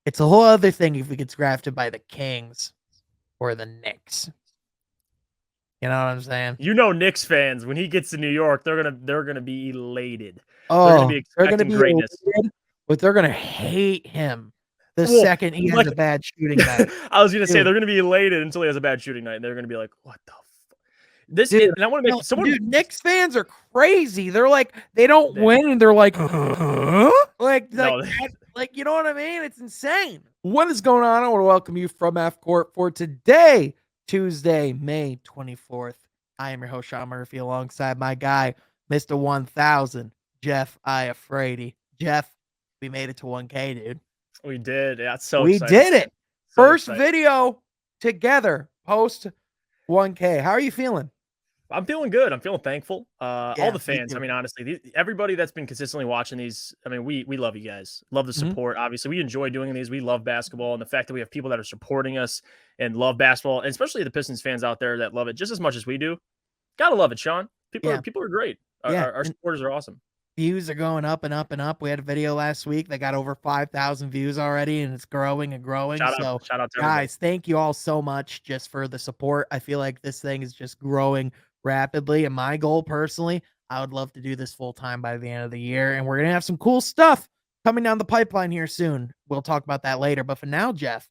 It's a whole other thing if he gets drafted by the Kings or the Knicks. You know what I'm saying? You know, Knicks fans, when he gets to New York, they're gonna be elated. They're gonna Oh, be they're gonna expecting be greatness. elated, but they're gonna hate him the Well, second he has like a bad shooting night. I was gonna say, Dude, they're gonna be elated until he has a bad shooting night, and they're gonna be like, "What the dude, and I want to make no, someone. dude, Knicks fans are crazy. They're like, they don't They are. win, and they're like, huh? Like No, that, like you know what I mean? It's insane. What is going on? I want to welcome you from F Court for today, Tuesday, May 24th. I am your host, Sean Murphy, alongside my guy, Mr. 1000, Jeff Iafrady. Jeff, we made it to 1K, dude. we did. Yeah, it's so We exciting, did man. it. So First exciting. video together post 1K. How are you feeling? I'm feeling good. I'm feeling thankful. All Yeah, the me fans. I too. mean, honestly, everybody that's been consistently watching these. I mean, we love you guys. Love the Mhm. support. Obviously, we enjoy doing these. We love basketball, and the fact that we have people that are supporting us and love basketball, and especially the Pistons fans out there that love it just as much as we do. Gotta love it, Sean. Yeah, People are great. Our, yeah. our, our And supporters are awesome. views are going up and up and up. We had a video last week that got over 5,000 views already, and it's growing and growing. So, Shout out to everybody. guys, thank you all so much just for the support. I feel like this thing is just growing rapidly. And my goal personally, I would love to do this full time by the end of the year. And we're going to have some cool stuff coming down the pipeline here soon. We'll talk about that later. But for now, Jeff,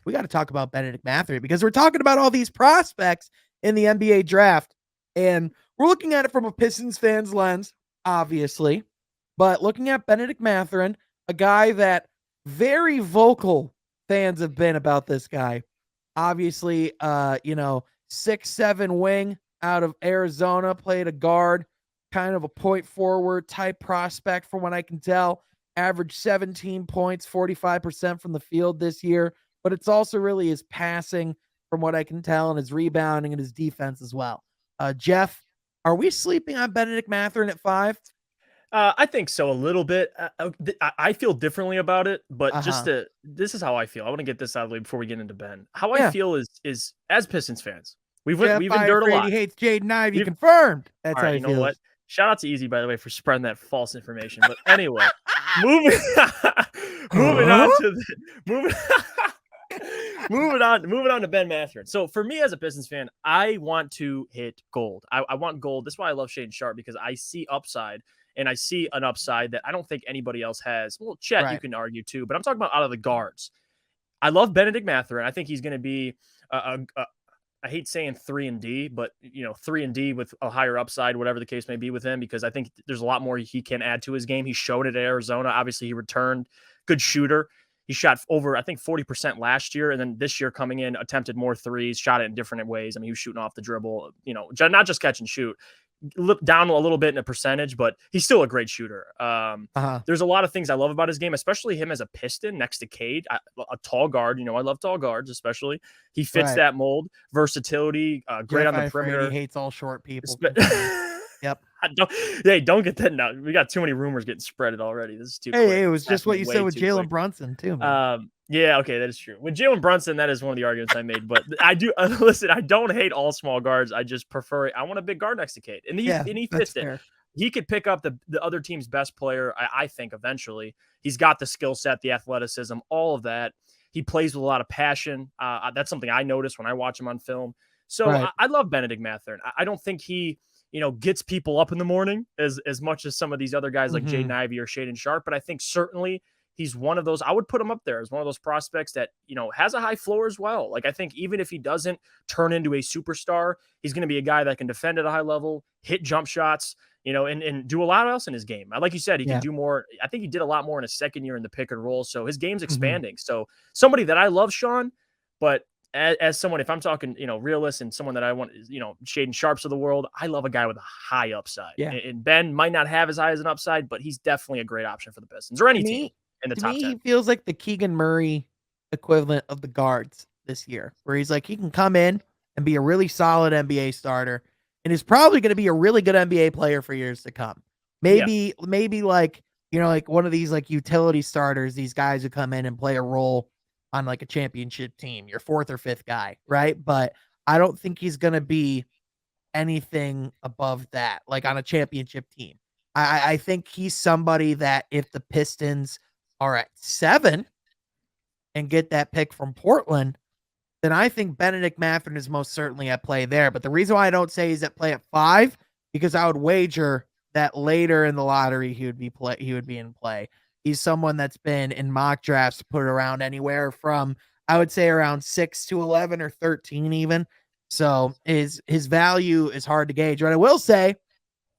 we got to talk about Bennedict Mathurin because we're talking about all these prospects in the NBA draft. And we're looking at it from a Pistons fan's lens, obviously, but looking at Bennedict Mathurin, a guy that very vocal fans have been about this guy. Obviously, 6'7" wing out of Arizona, played a guard, kind of a point forward type prospect from what I can tell. Averaged 17 points, 45% from the field this year, but it's also really his passing from what I can tell and his rebounding and his defense as well. Jeff, are we sleeping on Bennedict Mathurin at 5? I think so a little bit. I feel differently about it, but Uh-huh. this is how I feel. I want to get this out of the way before we get into Ben. How I Yeah. feel is as Pistons fans, Jeff we've endured a Iafrady lot. hates Jaden Ivey. We've Confirmed. That's All how right, he you know what? feels. Shout out to Easy, by the way, for spreading that false information. But anyway, moving moving Huh? on to the moving moving on to Ben Mathurin. So for me as a Pistons fan, I want to hit gold. I want gold. That's why I love Shaden Sharp, because I see upside, and I see an upside that I don't think anybody else has. Well, Chet, you Right. can argue too, but I'm talking about out of the guards. I love Bennedict Mathurin. I think he's going to be a I hate saying 3 and D, but 3 and D with a higher upside, whatever the case may be with him, because I think there's a lot more he can add to his game. He showed it at Arizona. Obviously, he returned, good shooter. He shot over, I think, 40% last year, and then this year coming in, attempted more threes, shot it in different ways. I mean, he was shooting off the dribble, not just catch and shoot. Down a little bit in a percentage, but he's still a great shooter. Uh-huh. There's a lot of things I love about his game, especially him as a Piston next to Cade, a tall guard. I love tall guards, especially. He fits Right. that mold, versatility, great Jeff on the Iafrady perimeter. hates all short people. Confirmed. Yep. don't, hey, don't get that now. We got too many rumors getting spreaded already. This is too Hey, quick. it It's was just what happening you said way with too Jalen quick. Brunson too, man. Yeah, okay, that is true. With Jalen Brunson, that is one of the arguments I made. But I do listen. I don't hate all small guards. I just prefer. I want a big guard next to Cade, and Yeah, he that's fits it. fair. He could pick up the other team's best player. I think eventually he's got the skill set, the athleticism, all of that. He plays with a lot of passion. That's something I notice when I watch him on film. So Right. I love Bennedict Mathurin. I don't think he gets people up in the morning as much as some of these other guys like Mm-hmm. Jaden Ivey or Shaden Sharp, but I think certainly he's one of those. I would put him up there as one of those prospects that has a high floor as well. Like, I think even if he doesn't turn into a superstar, he's going to be a guy that can defend at a high level, hit jump shots, and do a lot else in his game. Like you said, he can Yeah. do more. I think he did a lot more in his second year in the pick and roll, so his game's Mm-hmm. expanding. So somebody that I love, Sean, but as someone, if I'm talking, realist, and someone that I want, Shaden Sharps of the world, I love a guy with a high upside. Yeah. And Ben might not have as high as an upside, but he's definitely a great option for the Pistons or To any team me, in the to top me, 10. he feels like the Keegan Murray equivalent of the guards this year, where he's like he can come in and be a really solid NBA starter, and is probably going to be a really good NBA player for years to come. Yeah. Maybe like like one of these like utility starters. These guys who come in and play a role on like a championship team, your fourth or fifth guy, right? But I don't think he's going to be anything above that, like on a championship team. I think he's somebody that if the Pistons are at 7, and get that pick from Portland, then I think Bennedict Mathurin is most certainly at play there. But the reason why I don't say he's at play at 5, because I would wager that later in the lottery he would be in play. He's someone that's been in mock drafts put around anywhere from, I would say, around 6 to 11 or 13 even. So his value is hard to gauge. But I will say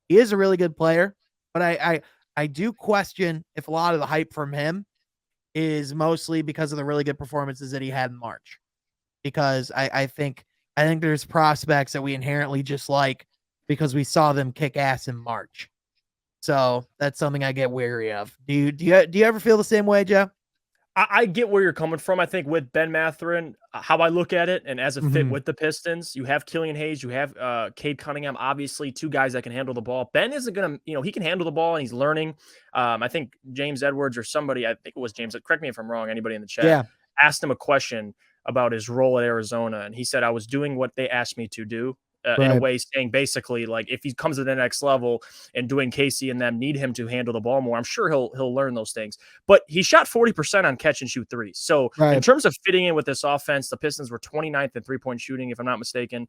he is a really good player, but I do question if a lot of the hype from him is mostly because of the really good performances that he had in March. Because I think there's prospects that we inherently just like because we saw them kick ass in March. So that's something I get weary of. Do you ever feel the same way, Jeff? I get where you're coming from. I think with Ben Mathurin, how I look at it, and as a fit Mm-hmm. with the Pistons, you have Killian Hayes, you have Cade Cunningham, obviously two guys that can handle the ball. Ben isn't gonna, he can handle the ball and he's learning. I think James Edwards or somebody, I think it was James. Correct me if I'm wrong. Anybody in the chat Yeah, asked him a question about his role at Arizona, and he said, "I was doing what they asked me to do." In a right, way, saying basically like if he comes to the next level and doing Casey and them need him to handle the ball more, I'm sure he'll learn those things. But he shot 40% on catch and shoot threes. So in right. terms of fitting in with this offense, the Pistons were 29th in 3-point shooting, if I'm not mistaken.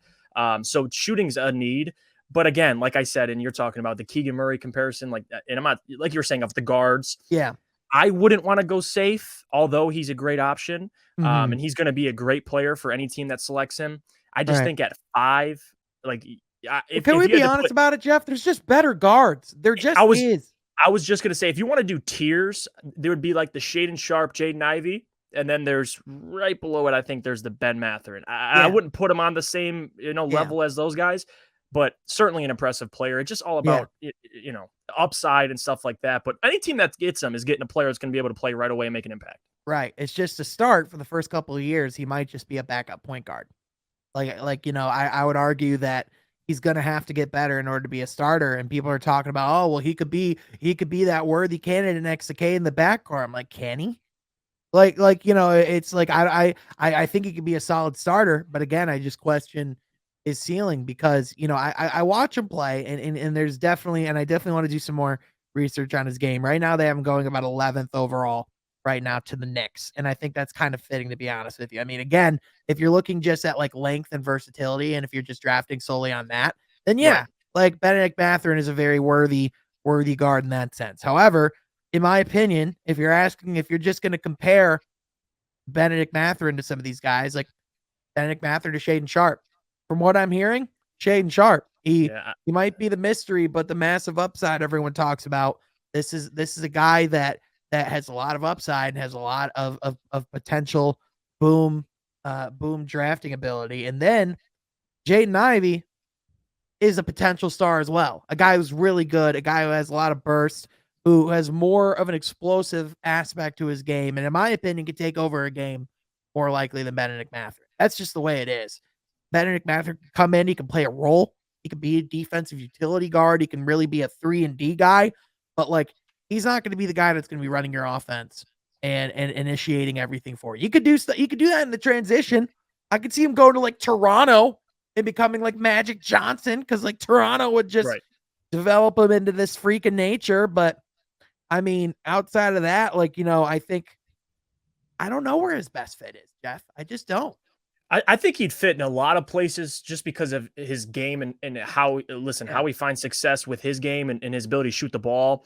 So shooting's a need. But again, like I said, and you're talking about the Keegan Murray comparison, like, and I'm not like you were saying of the guards. Yeah. I wouldn't want to go safe, although he's a great option. Mm-hmm. And he's going to be a great player for any team that selects him. I just Right. think at 5, like Well, can if we you had be to honest put, about it, Jeff? There's just better guards. There I just was is. I was just gonna say, if you want to do tiers, there would be like the Shaden Sharp, Jaden Ivey, and then there's right below it. I think there's the Ben Mathurin. I Yeah. wouldn't put him on the same Yeah. level as those guys, but certainly an impressive player. It's just all Yeah. about upside and stuff like that. But any team that gets him is getting a player that's going to be able to play right away and make an impact. Right. It's just a start for the first couple of years. He might just be a backup point guard. I would argue that he's gonna have to get better in order to be a starter. And people are talking about, oh well, he could be that worthy candidate next to K in the backcourt. I'm like, can he? It's like I think he could be a solid starter, but again, I just question his ceiling because I watch him play and there's definitely and I definitely want to do some more research on his game. Right now they have him going about 11th overall right now to the Knicks. And I think that's kind of fitting, to be honest with you. I mean, again, if you're looking just at like length and versatility, and if you're just drafting solely on that, then yeah, Right. like Bennedict Mathurin is a very worthy guard in that sense. However, in my opinion, if you're just going to compare Bennedict Mathurin to some of these guys, like Bennedict Mathurin to Shaden Sharp, from what I'm hearing, Shaden Sharp, Yeah. he might be the mystery, but the massive upside everyone talks about. This is a guy that has a lot of upside and has a lot of potential boom boom drafting ability. And then Jaden Ivey is a potential star as well. A guy who's really good, a guy who has a lot of burst, who has more of an explosive aspect to his game, and in my opinion, can take over a game more likely than Bennedict Mathurin. That's just the way it is. Bennedict Mathurin can come in, he can play a role, he can be a defensive utility guard, he can really be a 3-and-D guy, but like he's not going to be the guy that's going to be running your offense and initiating everything for you. You could do that in the transition. I could see him going to like Toronto and becoming like Magic Johnson because like Toronto would just Right. develop him into this freak of nature. But I mean, outside of that, I don't know where his best fit is, Jeff. I just don't. I think he'd fit in a lot of places just because of his game and how Yeah. he finds success with his game and his ability to shoot the ball.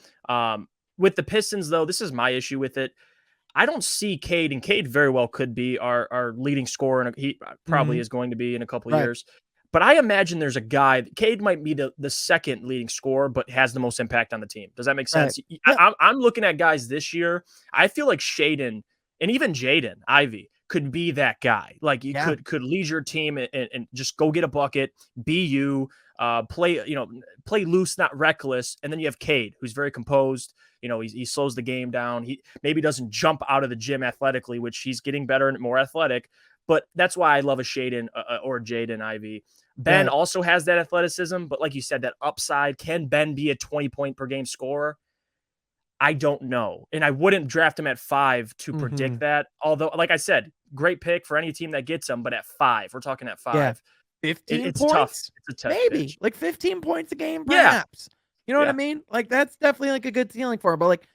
With the Pistons, though, this is my issue with it. I don't see Cade, and Cade very well could be our leading scorer, and he probably Mm-hmm. is going to be in a couple Right. years. But I imagine there's a guy. Cade might be the second leading scorer, but has the most impact on the team. Does that make Right. sense? Yeah. I'm looking at guys this year. I feel like Shaden and even Jaden Ivey could be that guy. Like you Yeah. could lead your team and just go get a bucket, be you, play play loose, not reckless. And then you have Cade, who's very composed. He slows the game down. He maybe doesn't jump out of the gym athletically, which he's getting better and more athletic. But that's why I love a Shaden or Jaden Ivey. Ben Right. also has that athleticism, but like you said, that upside. Can Ben be a 20-point per game scorer? I don't know. And I wouldn't draft him at 5 to Mm-hmm. predict that. Although, like I said, great pick for any team that gets him, but at 5, we're talking at Yeah. 5. 15 It's tough. points? It's a tough Maybe. pitch. Like 15 points a game, Yeah. perhaps. You know what I Yeah. mean? Like that's definitely like a good ceiling for him. But like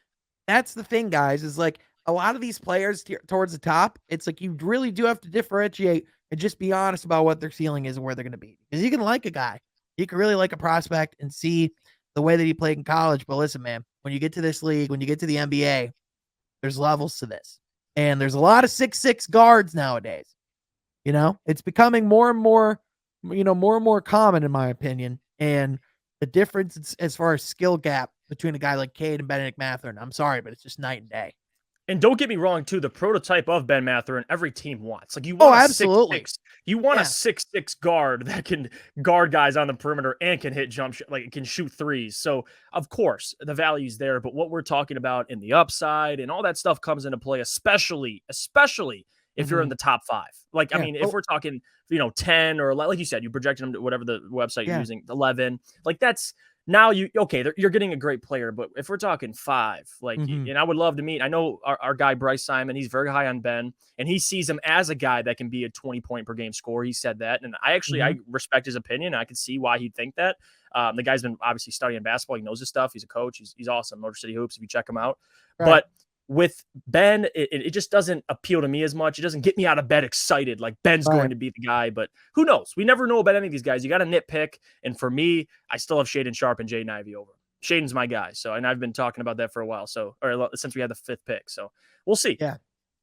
that's the thing, guys, is like a lot of these players towards the top, it's like you really do have to differentiate and just be honest about what their ceiling is and where they're going to be. Because you can like a guy, you can really like a prospect and see the way that he played in college. But listen, man, when you get to this league, when you get to the NBA, there's levels to this. And there's a lot of 6'6" guards nowadays. You know, it's becoming more and more, more and more common, in my opinion. And the difference as far as skill gap between a guy like Cade and Bennedict Mathurin, I'm sorry, but it's just night and day. And don't get me wrong, too. The prototype of Ben Mathurin, every team wants. Like you Oh, want a absolutely. 6'6", you want a Yeah. 6'6" guard that can guard guys on the perimeter and can hit like can shoot threes. So of course the value's there, but what we're talking about in the upside and all that stuff comes into play, especially if you're in the top 5. Like I Yeah. mean, if we're talking 10 or like you said, you projected them to whatever the website you're Yeah. using, 11. Like that's now you're getting a great player, but if we're talking 5, like, and I would love to meet, I know our guy Bryce Simon, he's very high on Ben, and he sees him as a guy that can be a 20-point per game scorer. He said that, and I respect his opinion. I can see why he'd think that. The guy's been obviously studying basketball. He knows his stuff. He's a coach. He's awesome. Motor City Hoops, if you check him out. Right. But with Ben, it just doesn't appeal to me as much. It doesn't get me out of bed excited like Ben's going to be the guy. But who knows? We never know about any of these guys. You got to nitpick. And for me, I still have Shaedon Sharpe and Jaden Ivey over. Shaden's my guy. So, and I've been talking about that for a while. So, or since we had the 5th pick. So we'll see.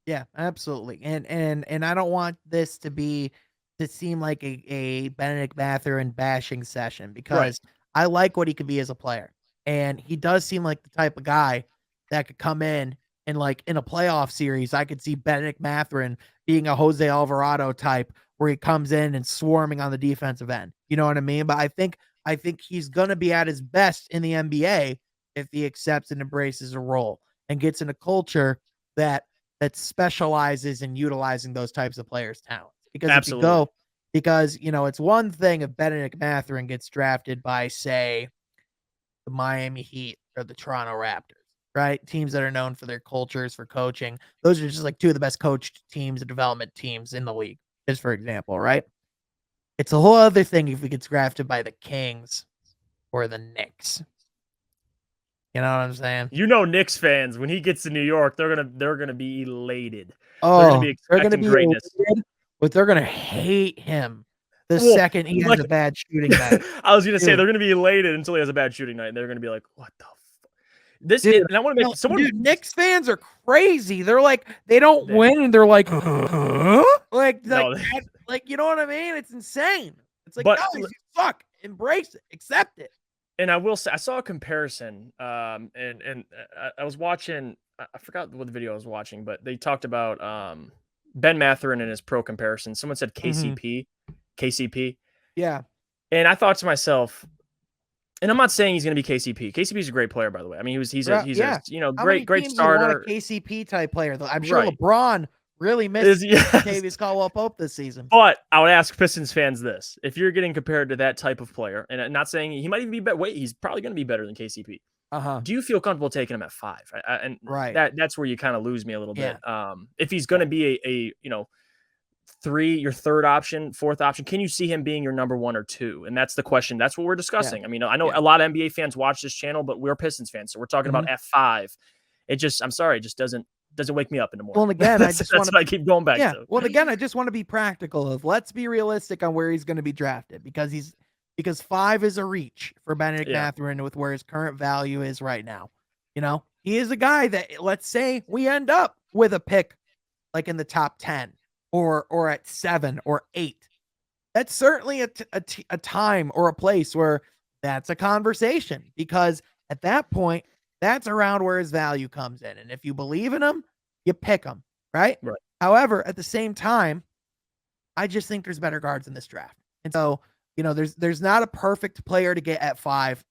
Yeah, absolutely. And I don't want this to seem like a Bennedict Mathurin bashing session, because I like what he could be as a player. And he does seem like the type of guy that could come in and, like, in a playoff series, I could see Bennedict Mathurin being a Jose Alvarado type where he comes in and swarming on the defensive end. You know what I mean? But I think he's going to be at his best in the NBA if he accepts and embraces a role and gets in a culture that specializes in utilizing those types of players' talents. Because Absolutely. it's one thing if Bennedict Mathurin gets drafted by, say, the Miami Heat or the Toronto Raptors, right? Teams that are known for their cultures, for coaching. Those are just like 2 of the best coached teams and development teams in the league, just for example, right? It's a whole other thing if he gets drafted by the Kings or the Knicks. You know what I'm saying? Knicks fans, when he gets to New York, they're gonna be elated. Oh, they're gonna be expecting greatness, but they're gonna hate him the second he has a bad shooting night. I was gonna say they're gonna be elated until he has a bad shooting night. And they're gonna be like, "What the this?" And I want to make someone. Dude, Knicks fans are crazy. They're like, they don't win, and they're like, like, you know what I mean? It's insane. It's like, no, you suck. Embrace it. Accept it. And I will say, I saw a comparison, and I was watching. I forgot what the video I was watching, but they talked about Ben Mathurin and his pro comparison. Someone said KCP. Yeah. And I thought to myself, and I'm not saying he's going to be KCP. KCP is a great player, by the way. I mean, he's a great starter. A KCP type player, though. I'm sure LeBron really missed Kentavious Caldwell-Pope this season. But I would ask Pistons fans this: if you're getting compared to that type of player, and I'm not saying he might even be better, he's probably going to be better than KCP. Do you feel comfortable taking him at 5? And that's where you kind of lose me a little bit. If he's going to be a 3, your 3rd option, 4th option, can you see him being your number 1 or 2? And that's the question. That's what we're discussing. I mean, I know a lot of NBA fans watch this channel, but we're Pistons fans, so we're talking about F5. It just, I'm sorry, it just doesn't wake me up in the morning. Well, again, I just want to keep going back to. Well, again, I just want to be practical. Let's be realistic on where he's going to be drafted, because 5 is a reach for Bennedict Mathurin with where his current value is right now. You know, he is a guy that, let's say we end up with a pick like in the top 10 or at 7 or 8. That's certainly a time or a place where that's a conversation, because at that point, that's around where his value comes in. And if you believe in him, you pick him, right? However, at the same time, I just think there's better guards in this draft. And so, there's not a perfect player to get at 5.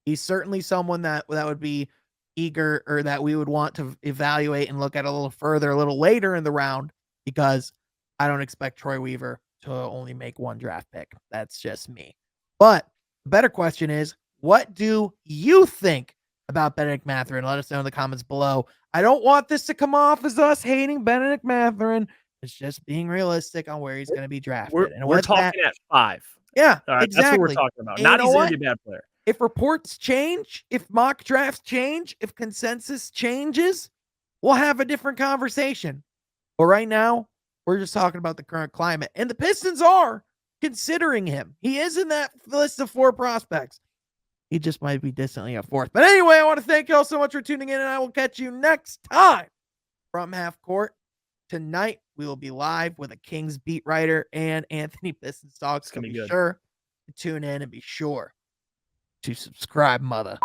He's certainly someone that would be eager, or that we would want to evaluate and look at a little further, a little later in the round, because I don't expect Troy Weaver to only make 1 draft pick. That's just me. But the better question is, what do you think about Bennedict Mathurin? Let us know in the comments below. I don't want this to come off as us hating Bennedict Mathurin. It's just being realistic on where he's going to be drafted. We're talking at 5. Yeah, exactly. That's what we're talking about. Not he's going to be a bad player. If reports change, if mock drafts change, if consensus changes, we'll have a different conversation. But right now, we're just talking about the current climate. And the Pistons are considering him. He is in that list of 4 prospects. He just might be distantly at 4th. But anyway, I want to thank you all so much for tuning in, and I will catch you next time from Half Court. Tonight, we will be live with a Kings beat writer and Anthony Pistons talks. So be sure to tune in and be sure to subscribe, mother.